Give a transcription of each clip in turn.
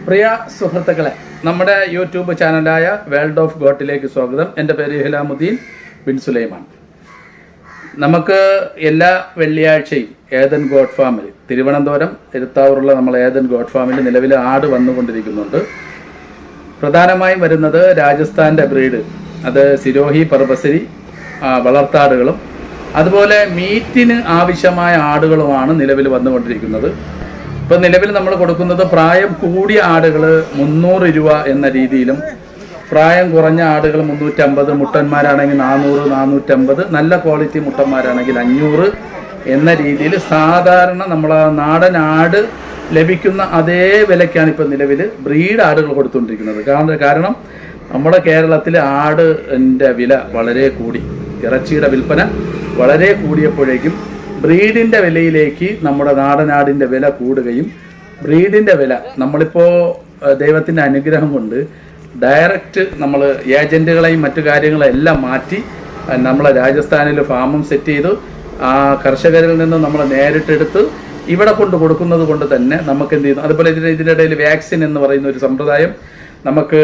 പ്രിയ സുഹൃത്തുക്കളെ, നമ്മുടെ YouTube ചാനലായ world of ഗോട്ടിലേക്ക് സ്വാഗതം. എൻ്റെ പേര് ഹിലാമുദ്ദീൻ ബിൻ സുലൈമാൻ. നമുക്ക് എല്ലാ വെള്ളിയാഴ്ചയും ഏദൻ ഗോട്ട് ഫാമിൽ, തിരുവനന്തപുരം എരുത്താവൂറുള്ള നമ്മൾ ഏദൻ ഗോട്ട് ഫാമിൽ നിലവിൽ ആട് വന്നുകൊണ്ടിരിക്കുന്നുണ്ട്. പ്രധാനമായും വരുന്നത് രാജസ്ഥാൻ്റെ ബ്രീഡ്, അത് സിരോഹി, പർബസരി വളർത്താടുകളും അതുപോലെ മീറ്റിന് ആവശ്യമായ ആടുകളുമാണ് നിലവിൽ വന്നുകൊണ്ടിരിക്കുന്നത്. ഇപ്പം നിലവിൽ നമ്മൾ കൊടുക്കുന്നത് പ്രായം കൂടിയ ആടുകൾ 300 രൂപ എന്ന രീതിയിലും, പ്രായം കുറഞ്ഞ ആടുകൾ 350, മുട്ടന്മാരാണെങ്കിൽ 400, 450, നല്ല ക്വാളിറ്റി മുട്ടന്മാരാണെങ്കിൽ 500 എന്ന രീതിയിൽ സാധാരണ നമ്മൾ നാടൻ ആട് ലഭിക്കുന്ന അതേ വിലയ്ക്കാണ് ഇപ്പം നിലവിൽ ബ്രീഡ് ആടുകൾ കൊടുത്തുകൊണ്ടിരിക്കുന്നത്. കാരണം നമ്മുടെ കേരളത്തിൽ ആടിൻ്റെ വില വളരെ കൂടി, ഇറച്ചിയുടെ വിൽപ്പന വളരെ കൂടിയപ്പോഴേക്കും ബ്രീഡിൻ്റെ വിലയിലേക്ക് നമ്മുടെ നാടനാടിൻ്റെ വില കൂടുകയും, ബ്രീഡിൻ്റെ വില നമ്മളിപ്പോൾ ദൈവത്തിൻ്റെ അനുഗ്രഹം കൊണ്ട് ഡയറക്റ്റ് നമ്മൾ ഏജൻറ്റുകളെയും മറ്റു കാര്യങ്ങളെയും എല്ലാം മാറ്റി നമ്മളെ രാജസ്ഥാനിൽ ഫാമും സെറ്റ് ചെയ്തു ആ കർഷകരിൽ നിന്ന് നമ്മൾ നേരിട്ടെടുത്ത് ഇവിടെ കൊണ്ട് കൊടുക്കുന്നത് കൊണ്ട് തന്നെ നമുക്ക് എന്ത് ചെയ്യുന്നു, അതുപോലെ ഇതിൻ്റെ ഇടയിൽ വാക്സിൻ എന്ന് പറയുന്ന ഒരു സമ്പ്രദായം നമുക്ക്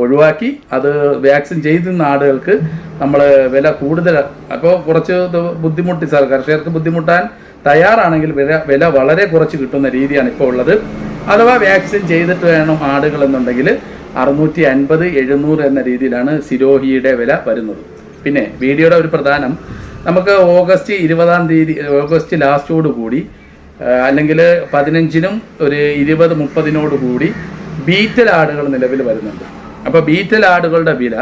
ഒഴിവാക്കി അത് വാക്സിൻ ചെയ്തിരുന്ന ആടുകൾക്ക് നമ്മൾ വില കൂടുതൽ, അപ്പോൾ കുറച്ച് ബുദ്ധിമുട്ടി സാർ കർഷകർക്ക് ബുദ്ധിമുട്ടാൻ തയ്യാറാണെങ്കിൽ വില വളരെ കുറച്ച് കിട്ടുന്ന രീതിയാണ് ഇപ്പോൾ ഉള്ളത്. അഥവാ വാക്സിൻ ചെയ്തിട്ട് വേണം ആടുകൾ എന്നുണ്ടെങ്കിൽ 650, 700 എന്ന രീതിയിലാണ് സിരോഹിയുടെ വില വരുന്നത്. പിന്നെ വീഡിയോയുടെ ഒരു പ്രധാനം, നമുക്ക് ഓഗസ്റ്റ് 20-ാം തീയതി, ഓഗസ്റ്റ് ലാസ്റ്റോട് കൂടി അല്ലെങ്കിൽ 15-നും ഒരു 20-30 കൂടി ബീറ്റൽ ആടുകൾ നിലവിൽ വരുന്നുണ്ട്. അപ്പോൾ ബീറ്റൽ ആടുകളുടെ വില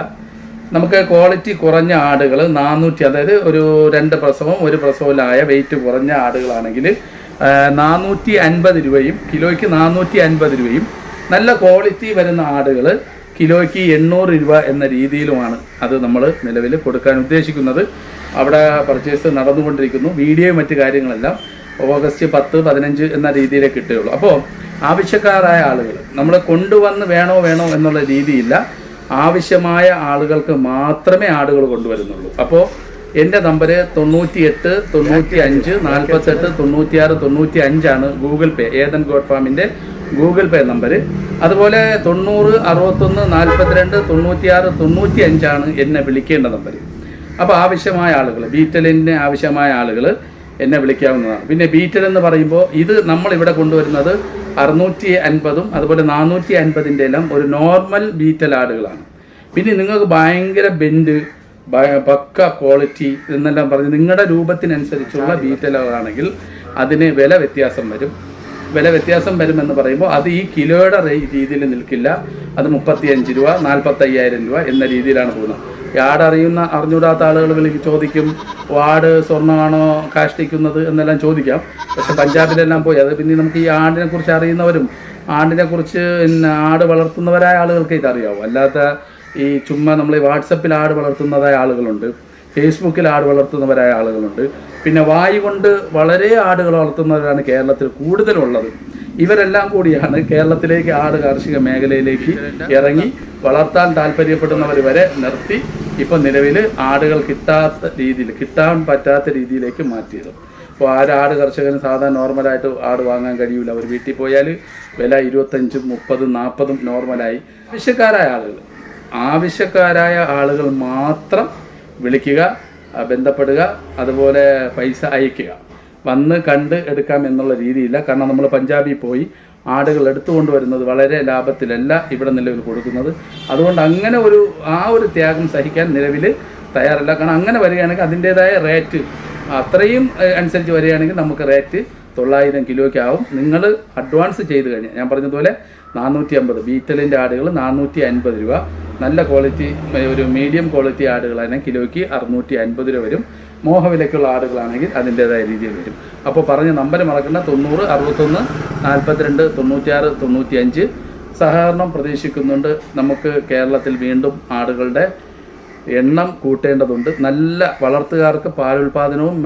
നമുക്ക് ക്വാളിറ്റി കുറഞ്ഞ ആടുകൾ 400, അതായത് ഒരു 2 പ്രസവം 1 പ്രസവത്തിലായ വെയിറ്റ് കുറഞ്ഞ ആടുകളാണെങ്കിൽ 450 രൂപയും, കിലോയ്ക്ക് 450 രൂപയും, നല്ല ക്വാളിറ്റി വരുന്ന ആടുകൾ കിലോയ്ക്ക് 800 രൂപ എന്ന രീതിയിലുമാണ് അത് നമ്മൾ നിലവിൽ കൊടുക്കാൻ ഉദ്ദേശിക്കുന്നത്. അവിടെ പർച്ചേസ് നടന്നുകൊണ്ടിരിക്കുന്നു. വീഡിയോയും മറ്റു കാര്യങ്ങളെല്ലാം ഓഗസ്റ്റ് 10, 15 എന്ന രീതിയിലേ കിട്ടുകയുള്ളൂ. അപ്പോൾ ആവശ്യക്കാരായ ആളുകൾ നമ്മൾ കൊണ്ടുവന്ന് വേണോ എന്നുള്ള രീതിയില്ല, ആവശ്യമായ ആളുകൾക്ക് മാത്രമേ ആടുകൾ കൊണ്ടുവരുന്നുള്ളൂ. അപ്പോൾ എൻ്റെ നമ്പർ 98 95 48 96 95 ഗൂഗിൾ പേ, ഏദൻ ഗോട്ട് ഫാമിൻ്റെ ഗൂഗിൾ പേ നമ്പർ. അതുപോലെ 90 61 42 96 95 എന്നെ വിളിക്കേണ്ട നമ്പർ. അപ്പോൾ ആവശ്യമായ ആളുകൾ, ബീറ്റലിന് ആവശ്യമായ ആളുകൾ എന്നെ വിളിക്കാവുന്നതാണ്. പിന്നെ ബീറ്റൽ എന്ന് പറയുമ്പോൾ ഇത് നമ്മളിവിടെ കൊണ്ടുവരുന്നത് 650 അതുപോലെ 450 എല്ലാം ഒരു നോർമൽ ബീറ്റൽ ആടുകളാണ്. പിന്നെ നിങ്ങൾക്ക് ഭയങ്കര ബെൻഡ്, പക്ക ക്വാളിറ്റി എന്നെല്ലാം പറഞ്ഞ് നിങ്ങളുടെ രൂപത്തിനനുസരിച്ചുള്ള ബീറ്റലുകളാണെങ്കിൽ അതിന് വില വ്യത്യാസം വരും. വില വ്യത്യാസം വരുമെന്ന് പറയുമ്പോൾ അത് ഈ കിലോയുടെ രീതിയിൽ നിൽക്കില്ല. അത് 35 രൂപ 45,000 രൂപ എന്ന രീതിയിലാണ് പോകുന്നത്. ആട് അറിഞ്ഞൂടാത്ത ആളുകൾ ചോദിക്കും, ആട് സ്വർണ്ണമാണോ കാഷ്ടിക്കുന്നത് എന്നെല്ലാം ചോദിക്കാം. പക്ഷെ പഞ്ചാബിലെല്ലാം പോയി അത് പിന്നെ നമുക്ക് ഈ ആടിനെ കുറിച്ച് അറിയുന്നവരും ആടിനെ കുറിച്ച് ആട് വളർത്തുന്നവരായ ആളുകൾക്ക് ഇതറിയാവും. അല്ലാത്ത ഈ ചുമ്മാ നമ്മൾ വാട്സപ്പിൽ ആട് വളർത്തുന്നതായ ആളുകളുണ്ട്, ഫേസ്ബുക്കിൽ ആട് വളർത്തുന്നവരായ ആളുകളുണ്ട്. പിന്നെ വായു കൊണ്ട് വളരെ ആടുകൾ വളർത്തുന്നവരാണ് കേരളത്തിൽ കൂടുതലുള്ളത്. ഇവരെല്ലാം കൂടിയാണ് കേരളത്തിലേക്ക് ആട് കാർഷിക മേഖലയിലേക്ക് ഇറങ്ങി വളർത്താൻ താല്പര്യപ്പെടുന്നവർ വരെ നിർത്തി ഇപ്പം നിലവിൽ ആടുകൾ കിട്ടാൻ പറ്റാത്ത രീതിയിലേക്ക് മാറ്റിയത്. അപ്പോൾ ആട് കർഷകന് സാധാരണ നോർമലായിട്ട് ആട് വാങ്ങാൻ കഴിയില്ല. അവർ വീട്ടിൽ പോയാൽ വില 25, 30, 40 നോർമലായി. ആവശ്യക്കാരായ ആളുകൾ മാത്രം വിളിക്കുക, ബന്ധപ്പെടുക, അതുപോലെ പൈസ അയക്കുക. വന്ന് കണ്ട് എടുക്കാം എന്നുള്ള രീതിയില്ല. കാരണം നമ്മൾ പഞ്ചാബിൽ പോയി ആടുകൾ എടുത്തുകൊണ്ട് വരുന്നത് വളരെ ലാഭത്തിലല്ല ഇവിടെ നിലവിൽ കൊടുക്കുന്നത്. അതുകൊണ്ട് അങ്ങനെ ഒരു ത്യാഗം സഹിക്കാൻ നിലവിൽ തയ്യാറല്ല. കാരണം അങ്ങനെ വരികയാണെങ്കിൽ അതിൻ്റേതായ റേറ്റ് അത്രയും അനുസരിച്ച് വരികയാണെങ്കിൽ നമുക്ക് റേറ്റ് 900 കിലോയ്ക്കാവും. നിങ്ങൾ അഡ്വാൻസ് ചെയ്ത് കഴിഞ്ഞാൽ ഞാൻ പറഞ്ഞതുപോലെ 450 ബീറ്റലിൻ്റെ ആടുകൾ 450 രൂപ, നല്ല ക്വാളിറ്റി ഒരു മീഡിയം ക്വാളിറ്റി ആടുകളാണെങ്കിൽ കിലോയ്ക്ക് 650 രൂപ വരും. മോഹവിലയ്ക്കുള്ള ആടുകളാണെങ്കിൽ അതിൻ്റേതായ രീതിയിൽ വരും. അപ്പോൾ പറഞ്ഞ നമ്പർ മറക്കണ്ട, 90 61 42 96 95. സഹകരണം പ്രതീക്ഷിക്കുന്നുണ്ട്. നമുക്ക് കേരളത്തിൽ വീണ്ടും ആടുകളുടെ എണ്ണം കൂട്ടേണ്ടതുണ്ട്. നല്ല വളർത്തുകാർക്ക് പാലുൽപാദനവും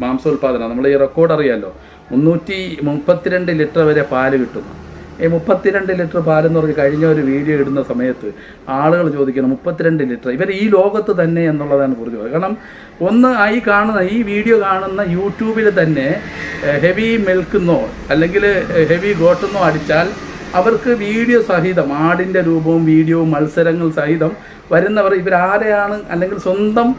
മാംസോൽപാദനവും, നമ്മൾ ഈ റെക്കോർഡ് അറിയാമല്ലോ, 332 ലിറ്റർ വരെ പാല് കിട്ടും. ഈ 32 ലിറ്റർ പാലെന്ന് പറഞ്ഞ് കഴിഞ്ഞ ഒരു വീഡിയോ ഇടുന്ന സമയത്ത് ആളുകൾ ചോദിക്കുന്നത് 32 ലിറ്റർ ഇവർ ഈ ലോകത്ത് തന്നെ എന്നുള്ളതാണ് കുറിച്ച്. കാരണം ഈ വീഡിയോ കാണുന്ന യൂട്യൂബിൽ തന്നെ ഹെവി മിൽക്കെന്നോ അല്ലെങ്കിൽ ഹെവി ഗോട്ടെന്നോ അടിച്ചാൽ അവർക്ക് വീഡിയോ സഹിതം ആടിൻ്റെ രൂപവും വീഡിയോവും മത്സരങ്ങൾ സഹിതം വരുന്നവർ ഇവരാരെയാണ് അല്ലെങ്കിൽ സ്വന്തം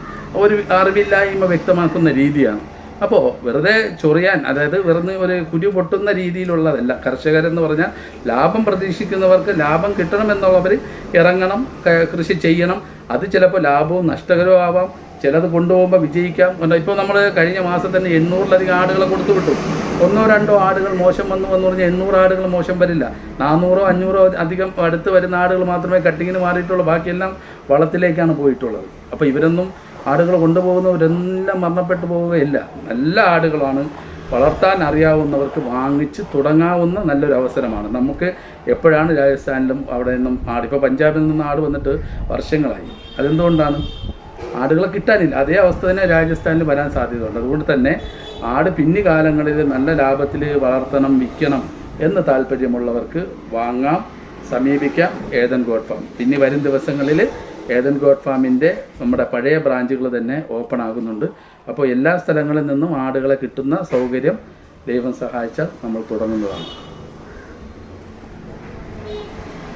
ഒരു അറിവില്ലായ്മ വ്യക്തമാക്കുന്ന രീതിയാണ്. അപ്പോൾ വെറുതെ ചൊറിയാൻ, അതായത് വെറുതെ ഒരു കുരു പൊട്ടുന്ന രീതിയിലുള്ളതല്ല. കർഷകരെന്ന് പറഞ്ഞാൽ ലാഭം പ്രതീക്ഷിക്കുന്നവർക്ക് ലാഭം കിട്ടണമെന്നുള്ളവർ ഇറങ്ങണം, കൃഷി ചെയ്യണം. അത് ചിലപ്പോൾ ലാഭവും നഷ്ടകരവും ആവാം, ചിലത് കൊണ്ടുപോകുമ്പോൾ വിജയിക്കാം. ഇപ്പോൾ നമ്മൾ കഴിഞ്ഞ മാസം തന്നെ 800-ലധികം ആടുകളെ കൊടുത്തു വിട്ടു. 1-2 ആടുകൾ മോശം വന്നു പറഞ്ഞാൽ 800 ആടുകൾ മോശം വരില്ല. 400-500 അധികം അടുത്ത് വരുന്ന ആടുകൾ മാത്രമേ കട്ടിങ്ങിന് മാറിയിട്ടുള്ളൂ, ബാക്കിയെല്ലാം വളത്തിലേക്കാണ് പോയിട്ടുള്ളത്. അപ്പോൾ ഇവരൊന്നും ആടുകൾ കൊണ്ടുപോകുന്നവരെല്ലാം മരണപ്പെട്ടു പോവുകയില്ല. നല്ല ആടുകളാണ്, വളർത്താൻ അറിയാവുന്നവർക്ക് വാങ്ങിച്ച് തുടങ്ങാവുന്ന നല്ലൊരു അവസരമാണ്. നമുക്ക് എപ്പോഴാണ് രാജസ്ഥാനിലും അവിടെ നിന്നും ആട്, ഇപ്പോൾ പഞ്ചാബിൽ നിന്ന് ആട് വന്നിട്ട് വർഷങ്ങളായി. അതെന്തുകൊണ്ടാണ്? ആടുകളെ കിട്ടാനില്ല. അതേ അവസ്ഥ തന്നെ രാജസ്ഥാനിൽ വരാൻ സാധ്യതയുണ്ട്. അതുകൊണ്ട് തന്നെ ആട് പിന്നിക്കാലങ്ങളിൽ നല്ല ലാഭത്തിൽ വളർത്തണം, വിൽക്കണം എന്ന് താല്പര്യമുള്ളവർക്ക് വാങ്ങാം, സമീപിക്കാം ഏദൻ ഗോട്ട് ഫാം. ഇനി വരും ദിവസങ്ങളിൽ ഏദൻ ഗോട്ട് ഫാമിൻ്റെ നമ്മുടെ പഴയ ബ്രാഞ്ചുകൾ തന്നെ ഓപ്പൺ ആകുന്നുണ്ട്. അപ്പോൾ എല്ലാ സ്ഥലങ്ങളിൽ നിന്നും ആടുകളെ കിട്ടുന്ന സൗകര്യം ദൈവം സഹായിച്ചാൽ നമ്മൾ തുടങ്ങുന്നതാണ്.